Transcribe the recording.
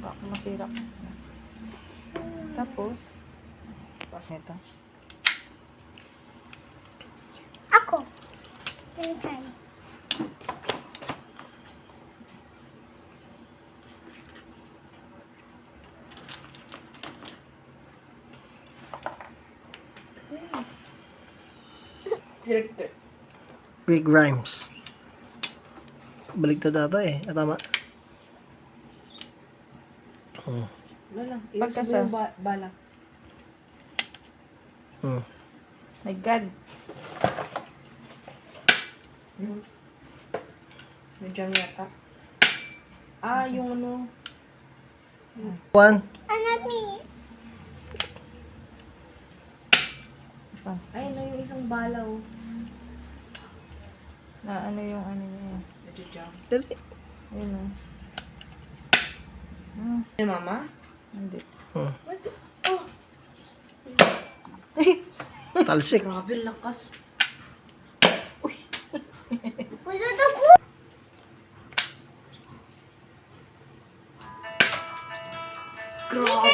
Baka masira. Tapos, pas nito. Ako. Pinsan. Selector. Big rhymes. Baligtad ata eh. Tama. Hmm. Wala lang. Pagkasa. Iwas mo yung bala. Hmm. My God. Medyo yata. Ah, yung ano. One. Anak ni. Ay, ano yung isang bala oh. Na ano yung ano niya. Medyo jam. Dali. Ayun o. Ay, mama? Hindi. Hmm. Oh, Talsik. grabe lakas. Wala na po. Grabe.